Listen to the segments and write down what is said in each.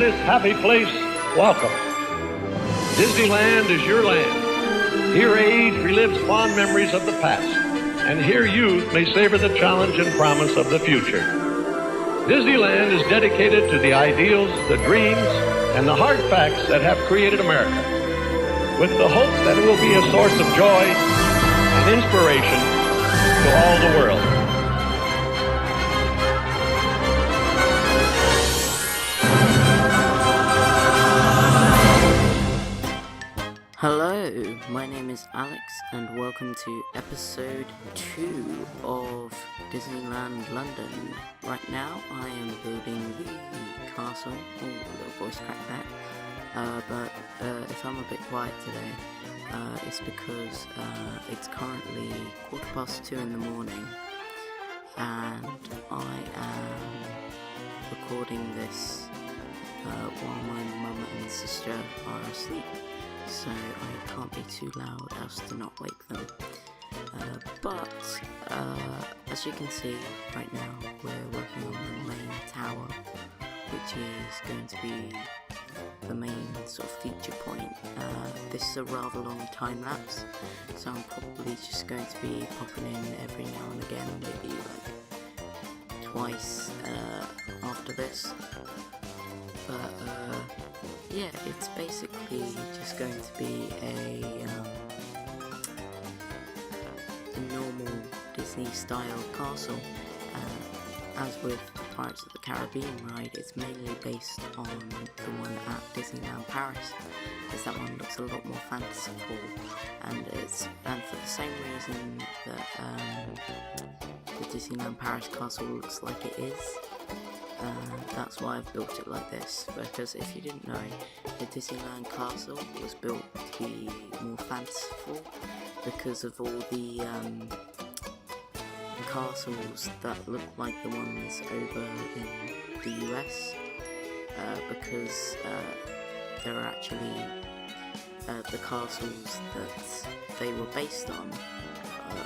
this happy place, welcome. Disneyland is your land. Here age relives fond memories of the past, and here youth may savor the challenge and promise of the future. Disneyland is dedicated to the ideals, the dreams, and the hard facts that have created America, with the hope that it will be a source of joy and inspiration to all the world. Hello, my name is Alex and welcome to episode 2 of Disneyland London. Right now I am building the castle. Oh, a little voice crack there. But if I'm a bit quiet today, it's because it's currently 2:15 in the morning and I am recording this while my mum and sister are asleep. So I can't be too loud as to not wake them. But as you can see right now, we're working on the main tower, which is going to be the main sort of feature point. This is a rather long time lapse, so I'm probably just going to be popping in every now and again, maybe like twice after this. But yeah, it's basically just going to be a normal Disney style castle. As with Pirates of the Caribbean ride, it's mainly based on the one at Disneyland Paris, as that one looks a lot more fanciful, and for the same reason that the Disneyland Paris castle looks like it is. That's why I've built it like this, because if you didn't know, the Disneyland castle was built to be more fanciful because of all the castles that look like the ones over in the US, because there are actually the castles that they were based on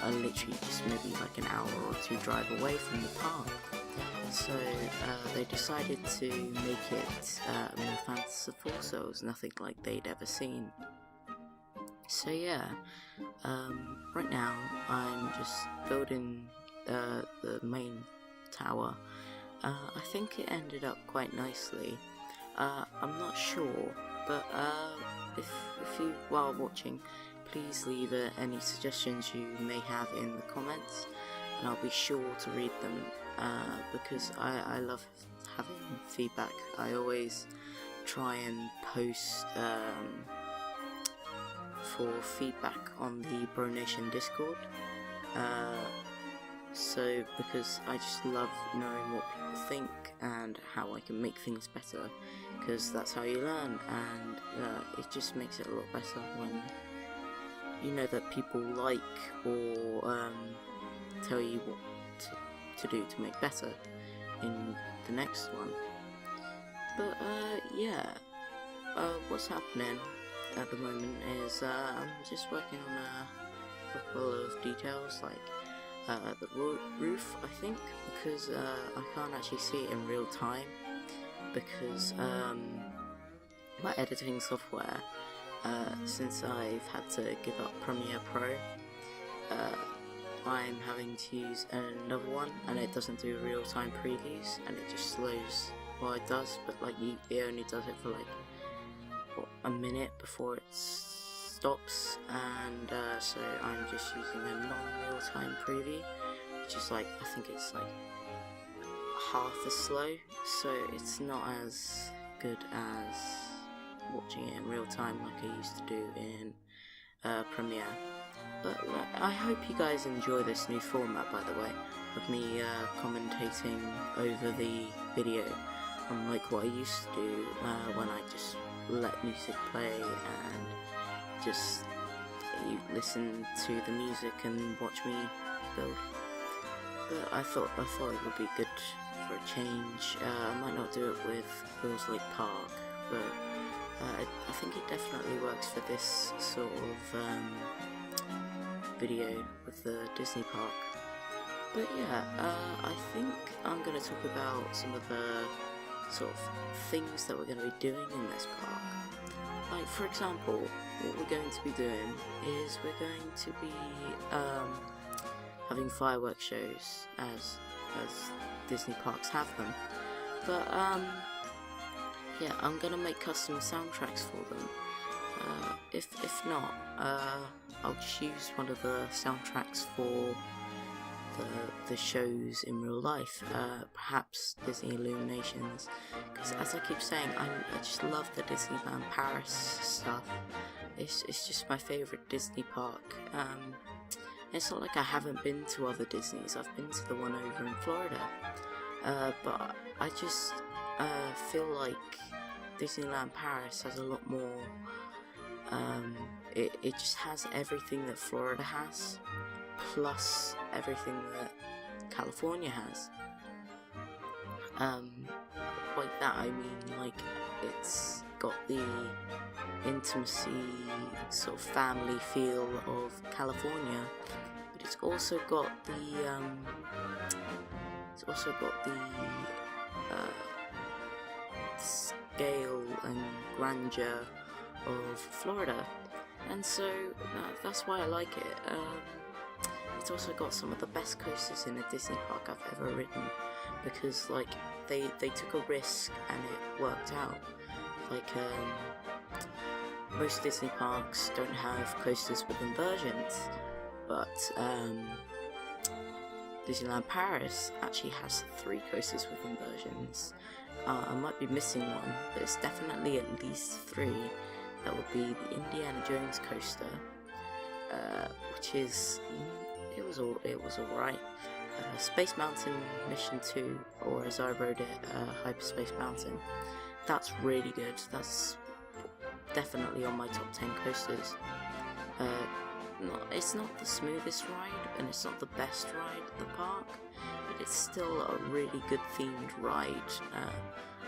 are literally just maybe like an hour or two drive away from the park. So they decided to make it more fanciful, so it was nothing like they'd ever seen. So yeah, right now I'm just building the main tower. I think it ended up quite nicely. I'm not sure, but if you, while watching, please leave any suggestions you may have in the comments, and I'll be sure to read them. Because I love having feedback. I always try and post for feedback on the Bro Nation Discord. So because I just love knowing what people think and how I can make things better, because that's how you learn, and it just makes it a lot better when you know that people like or tell you what to do to make better in the next one. But yeah, what's happening at the moment is I'm just working on a couple of details, like the roof, I think, because I can't actually see it in real time, because my editing software, since I've had to give up Premiere Pro, I'm having to use another one, and it doesn't do real-time previews, and it just slows. Well, it does, but like it only does it for like a minute before it stops, and so I'm just using a non-real-time preview, which is like, I think it's like half as slow, so it's not as good as watching it in real time like I used to do in Premiere. But I hope you guys enjoy this new format, by the way, of me commentating over the video, unlike what I used to do when I just let music play and just you listen to the music and watch me build. But I thought it would be good for a change. I might not do it with Hills Lake Park, but I think it definitely works for this sort of video with the Disney park. But yeah, I think I'm going to talk about some of the sort of things that we're going to be doing in this park. Like, for example, what we're going to be doing is we're going to be having firework shows as Disney parks have them. But yeah, I'm gonna make custom soundtracks for them. If not, I'll choose one of the soundtracks for the shows in real life, perhaps Disney Illuminations, because as I keep saying, I just love the Disneyland Paris stuff. It's just my favourite Disney park. It's not like I haven't been to other Disneys. I've been to the one over in Florida, but I just feel like Disneyland Paris has a lot more. It just has everything that Florida has, plus everything that California has. Like that, I mean, like, it's got the intimacy, sort of family feel of California, but it's also got the scale and grandeur of Florida, and so that's why I like it. It's also got some of the best coasters in a Disney park I've ever ridden, because like they took a risk and it worked out. Like most Disney parks don't have coasters with inversions, but Disneyland Paris actually has 3 coasters with inversions. I might be missing one, but it's definitely at least 3. That would be the Indiana Jones coaster, which is it was alright. Space Mountain Mission 2, or as I wrote it, Hyperspace Mountain. That's really good. That's definitely on my top 10 coasters. It's not the smoothest ride, and it's not the best ride at the park, but it's still a really good themed ride.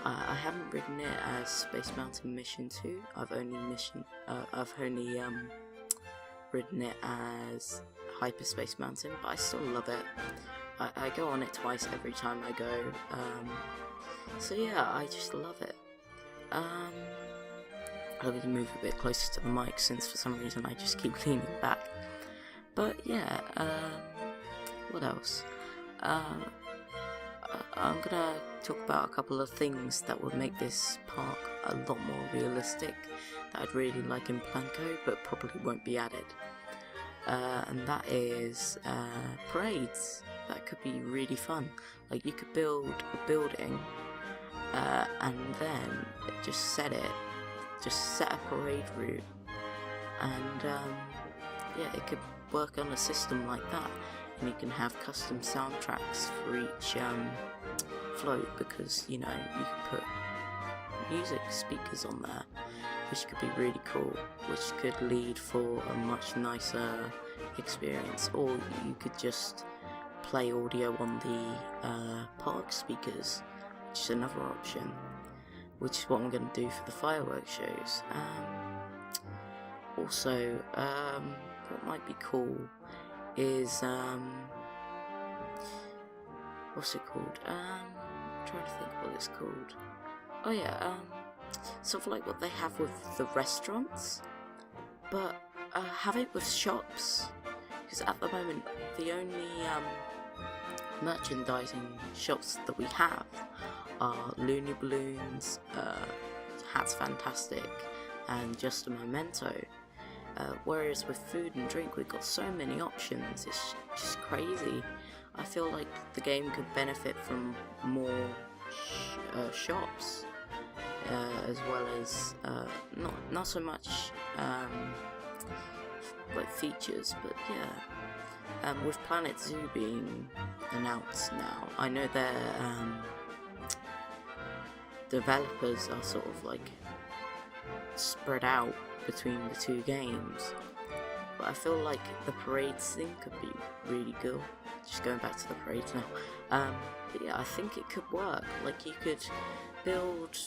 I haven't ridden it as Space Mountain Mission 2. I've only ridden it as Hyperspace Mountain, but I still love it. I go on it twice every time I go. So yeah, I just love it. Let me move a bit closer to the mic, since for some reason I just keep leaning back. But yeah, what else? I'm gonna talk about a couple of things that would make this park a lot more realistic, that I'd really like in Planco, but probably won't be added. And that is parades. That could be really fun. Like, you could build a building and then just set a parade route, and yeah, it could work on a system like that, and you can have custom soundtracks for each float, because you can put music speakers on there, which could be really cool, which could lead for a much nicer experience. Or you could just play audio on the park speakers, which is another option, which is what I'm going to do for the firework shows. Also, what might be cool is what's it called? I'm trying to think what it's called. Oh yeah, sort of like what they have with the restaurants, but have it with shops, because at the moment the only merchandising shops that we have are Looney Balloons, Hats Fantastic, and Just a Memento. Whereas with food and drink, we've got so many options. It's just crazy. I feel like the game could benefit from more shops, as well as not so much like features, but yeah. With Planet Zoo being announced now, I know their developers are sort of like spread out between the 2 games, but I feel like the parades thing could be really cool. Just going back to the parades now, but yeah, I think it could work. Like, you could build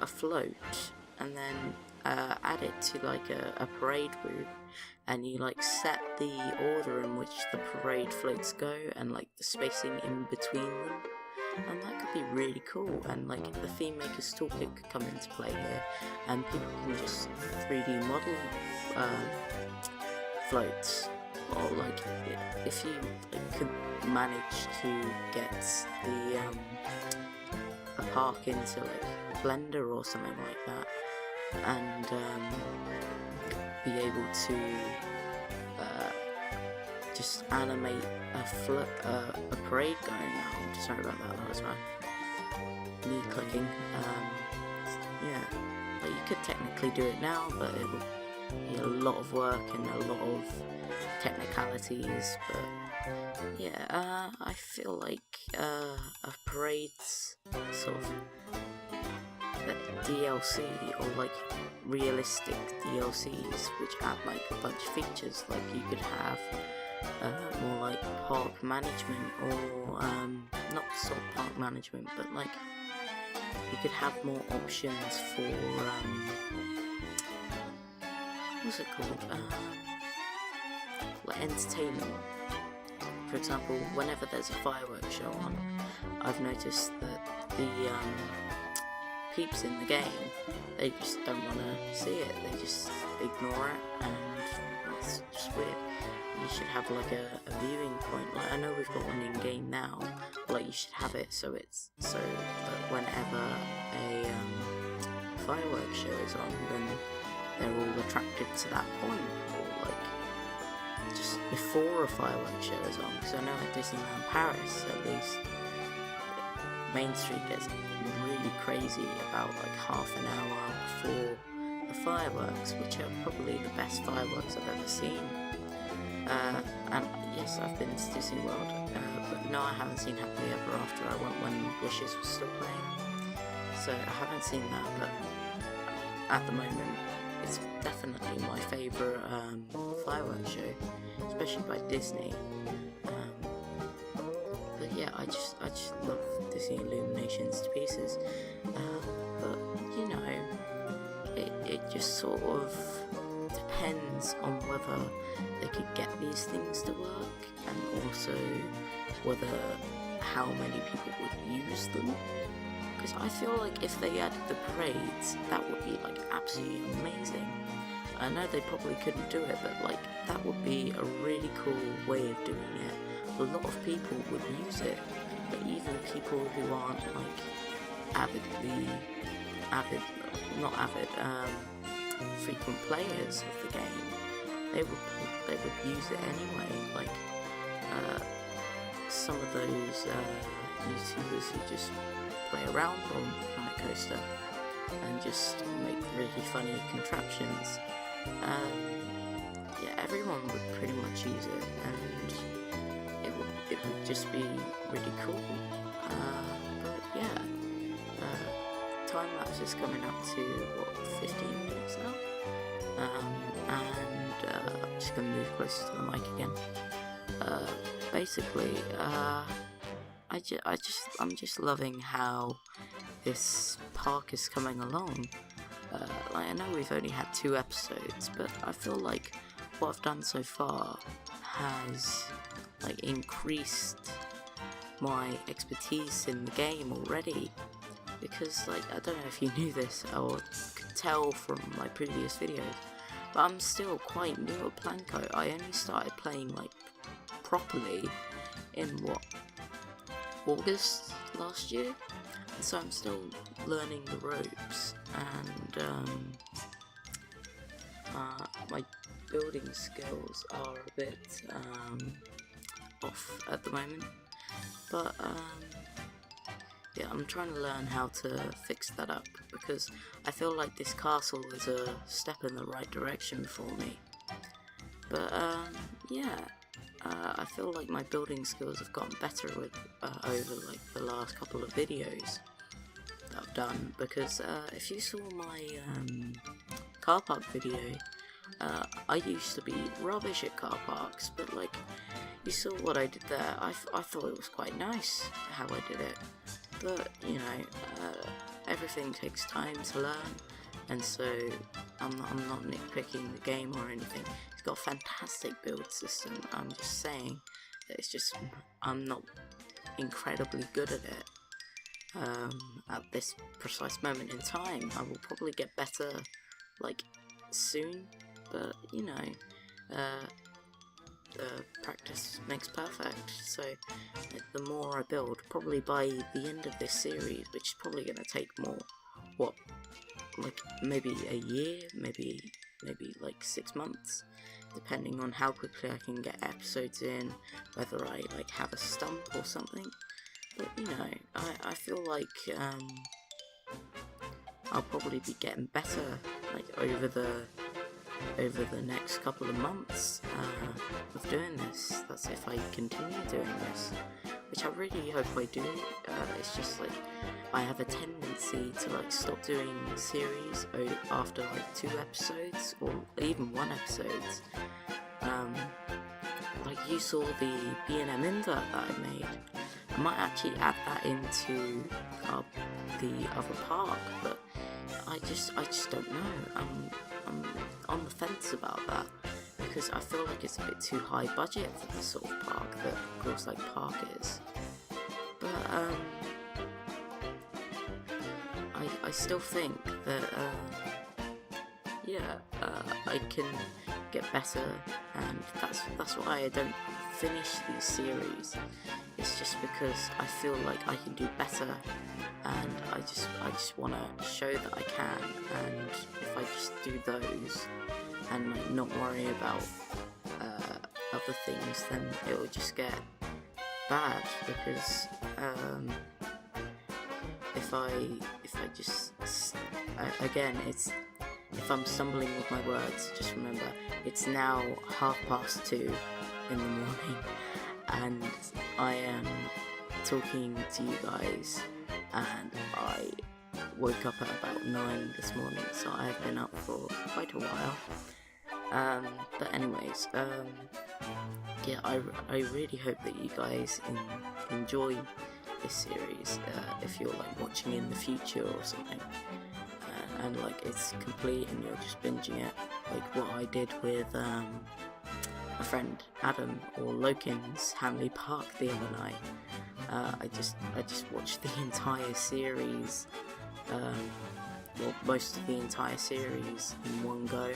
a float and then add it to like a parade route, and you like set the order in which the parade floats go, and like the spacing in between them, and that could be really cool. And like the theme maker's toolkit could come into play here, and people can just 3D model floats, or like if you could manage to get the a park into like Blender or something like that, and be able to just animate a parade going around. Sorry about that, that was my knee clicking. Yeah, like you could technically do it now, but it would be a lot of work and a lot of technicalities. But yeah, I feel like a parade's sort of DLC, or like realistic DLCs which add like a bunch of features. Like you could have more like park management, or not sort of park management, but like you could have more options for what's it called, like entertainment. For example, whenever there's a firework show on, I've noticed that the peeps in the game, they just don't want to see it, they just ignore it, and it's just weird. You should have like a viewing point. Like I know we've got one in game now, but like you should have it so that whenever a fireworks show is on, then they're all attracted to that point, or like just before a fireworks show is on. Because I know at Disneyland Paris, at least, Main Street gets really crazy about like half an hour before the fireworks, which are probably the best fireworks I've ever seen. And yes, I've been to Disney World, but no, I haven't seen Happily Ever After. I went when Wishes was still playing, so I haven't seen that, but at the moment it's definitely my favourite fireworks show, especially by Disney. But yeah, I just love Disney Illuminations to pieces. But you know, it just sort of depends on whether they could get these things to work, and also whether how many people would use them. Because I feel like if they added the parades, that would be like absolutely amazing. I know they probably couldn't do it, but like that would be a really cool way of doing it. A lot of people would use it, but even people who aren't like frequent players of the game, they would use it anyway. Like some of those YouTubers who just play around on Planet Coaster and just make really funny contraptions. Yeah, everyone would pretty much use it, and it would just be really cool. But yeah, time lapse is coming up to what, 15 minutes now. And I'm just gonna move closer to the mic again. Basically, I'm just loving how this park is coming along. Like I know we've only had 2 episodes, but I feel like what I've done so far has like increased my expertise in the game already. Because like I don't know if you knew this or could tell from my previous videos, but I'm still quite new at Planko. I only started playing like properly in August last year, and so I'm still learning the ropes, and my building skills are a bit off at the moment, but yeah, I'm trying to learn how to fix that up, because I feel like this castle is a step in the right direction for me. But yeah, I feel like my building skills have gotten better with over like the last couple of videos that I've done, because if you saw my car park video, I used to be rubbish at car parks, but like you saw what I did there. I thought it was quite nice how I did it. But, you know, everything takes time to learn, and so I'm not nitpicking the game or anything. It's got a fantastic build system. I'm just saying that it's just I'm not incredibly good at it. at this precise moment in time. I will probably get better, like, soon, but, you know, practice makes perfect, so the more I build, probably by the end of this series, which is probably going to take more, like, maybe a year, maybe like 6 months, depending on how quickly I can get episodes in, whether I, like, have a stump or something. But, you know, I feel like I'll probably be getting better, like, over the next couple of months of doing this. That's if I continue doing this, which I really hope I do. It's just like I have a tendency to, like, stop doing series after like 2 episodes or even 1 episode. Like you saw the B&M invert that I made. I might actually add that into the other park, but I just don't know. I'm on the fence about that, because I feel like it's a bit too high budget for the sort of park that Girls Like Park is. But I still think that I can get better, and that's why I don't finish these series. It's just because I feel like I can do better, and I just want to show that I can. And if I just do those and, like, not worry about other things, then it will just get bad. Because if I just again, if I'm stumbling with my words, just remember it's now 2:30 in the morning, and I am talking to you guys, and I woke up at about 9 this morning, so I've been up for quite a while. But anyways, yeah, I really hope that you guys enjoy this series, if you're, like, watching in the future or something, and, like, it's complete and you're just binging it, like what I did with my friend Adam, or Lokin's Hanley Park, the other night. I just watched the entire series, well, most of the entire series in one go,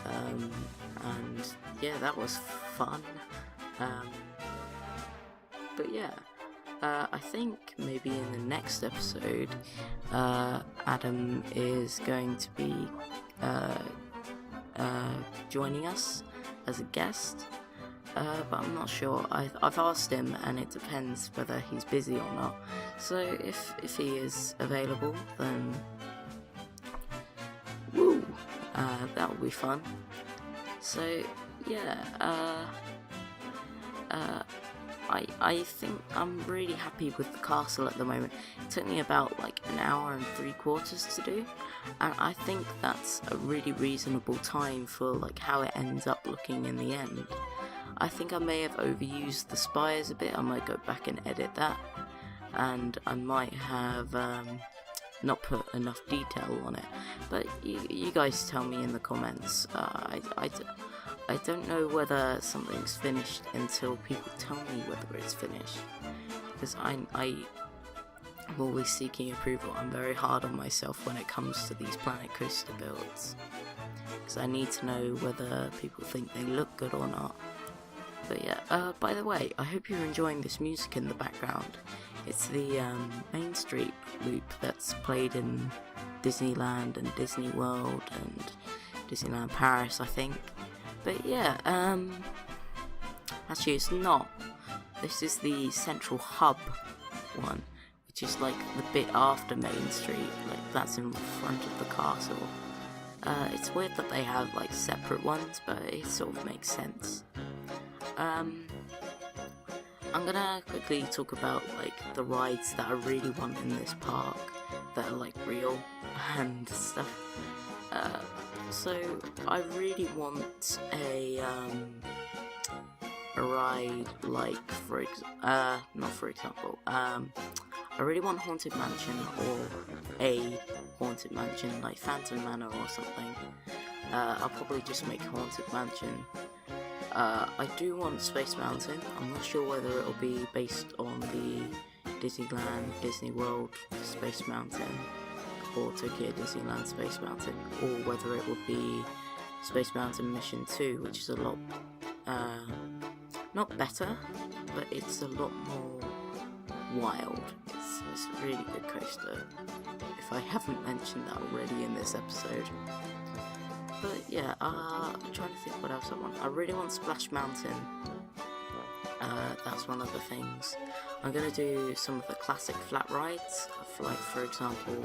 and yeah, that was fun. But yeah, I think maybe in the next episode, Adam is going to be joining us as a guest, but I'm not sure. I've asked him, and it depends whether he's busy or not. So if he is available, then woo, that will be fun. So yeah, I think I'm really happy with the castle at the moment. It took me about, like, an hour and 3/4 to do, and I think that's a really reasonable time for, like, how it ends up looking in the end. I think I may have overused the spires a bit. I might go back and edit that, and I might have not put enough detail on it, but you guys tell me in the comments. I don't know whether something's finished until people tell me whether it's finished, because I'm always seeking approval. I'm very hard on myself when it comes to these Planet Coaster builds, because I need to know whether people think they look good or not. But yeah, by the way, I hope you're enjoying this music in the background. It's the Main Street loop that's played in Disneyland and Disney World and Disneyland Paris, I think. But yeah, actually it's not. This is the Central Hub one, which is, like, the bit after Main Street, like that's in front of the castle. It's weird that they have, like, separate ones, but it sort of makes sense. I'm gonna quickly talk about, like, the rides that I really want in this park that are, like, real and stuff. So I really want a ride, like, I really want Haunted Mansion, or a Haunted Mansion, like Phantom Manor or something. I'll probably just make Haunted Mansion. I do want Space Mountain. I'm not sure whether it'll be based on the Disneyland, Disney World, Space Mountain, or Tokyo Disneyland Space Mountain, or whether it would be Space Mountain Mission 2, which is a lot, not better, but it's a lot more wild. It's a really good coaster, if I haven't mentioned that already in this episode. But yeah, I'm trying to think what else I want. I really want Splash Mountain. That's one of the things. I'm going to do some of the classic flat rides, like for example,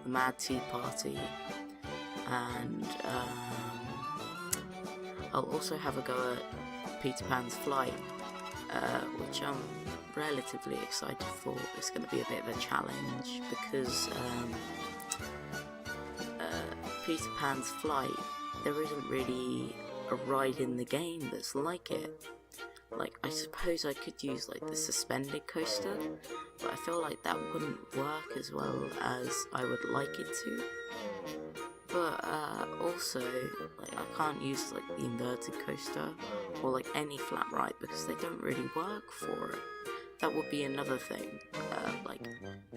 the Mad Tea Party, and I'll also have a go at Peter Pan's Flight, which I'm relatively excited for. It's going to be a bit of a challenge because Peter Pan's Flight, there isn't really a ride in the game that's like it. Like, I suppose I could use like the suspended coaster, but I feel like that wouldn't work as well as I would like it to. But also, like, I can't use like the inverted coaster or like any flat ride because they don't really work for it. That would be another thing. Like,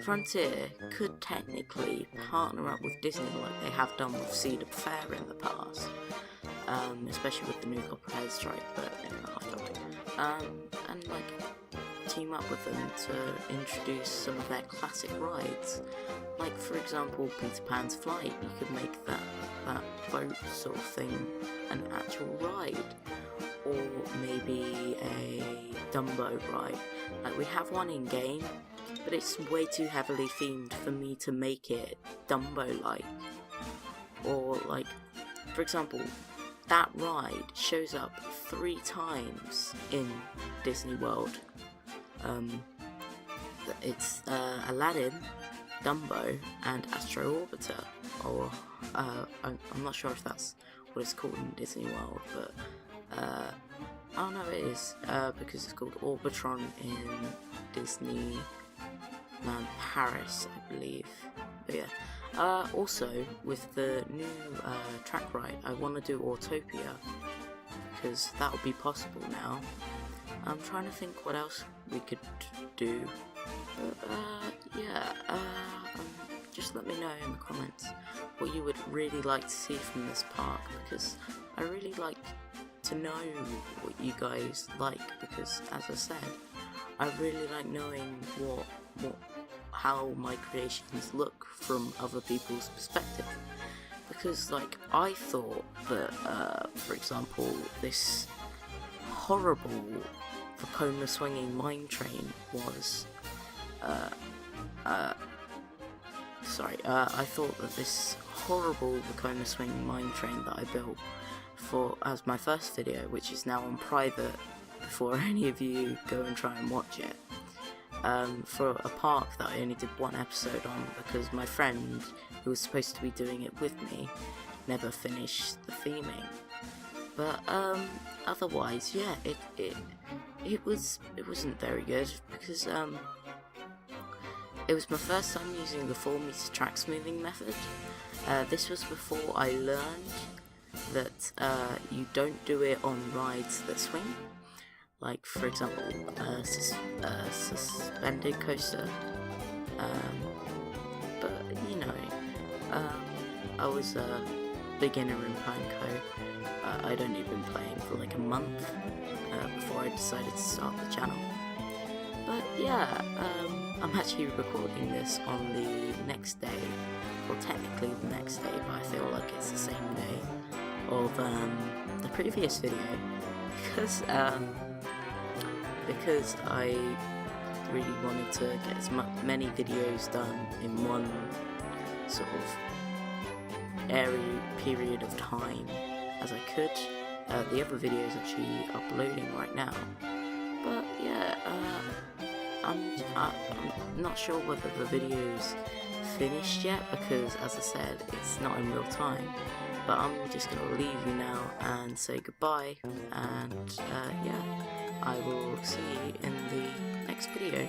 Frontier could technically partner up with Disney like they have done with Cedar Fair in the past, especially with the new Copperhead strike, but and like team up with them to introduce some of their classic rides. Like for example, Peter Pan's Flight, you could make that boat sort of thing an actual ride, or maybe a Dumbo ride. Like we have one in game, but it's way too heavily themed for me to make it Dumbo-like. Or like, for example, that ride shows up 3 times in Disney World. It's Aladdin, Dumbo, and Astro Orbiter, or I'm not sure if that's what it's called in Disney World, but oh no, it is, because it's called Orbitron in Disneyland Paris, I believe. But yeah, also with the new track ride, I want to do Autopia, because that will be possible now. I'm trying to think what else we could do. Just let me know in the comments what you would really like to see from this park, because I really like to know what you guys like, because as I said, I really like knowing how my creations look from other people's perspective. Because like, I thought that for example, this horrible Vekoma swinging mine train was I thought that this horrible Vekoma swinging mine train that I built as my first video, which is now on private before any of you go and try and watch it, for a park that I only did 1 episode on because my friend who was supposed to be doing it with me never finished the theming. But otherwise, yeah, it wasn't very good, because it was my first time using the 4-meter track smoothing method. This was before I learned that you don't do it on rides that swing. Like for example, suspended coaster. But you know, I was a beginner in Panko. I'd only been playing for like a month before I decided to start the channel. But yeah, I'm actually recording this on the next day, well technically the next day, but I feel like it's the same day of the previous video, because I really wanted to get as many videos done in one sort of period of time as I could. The other video is actually uploading right now, but yeah, I'm not sure whether the video's finished yet, because as I said, it's not in real time. But I'm just going to leave you now and say goodbye, and yeah, I will see you in the next video.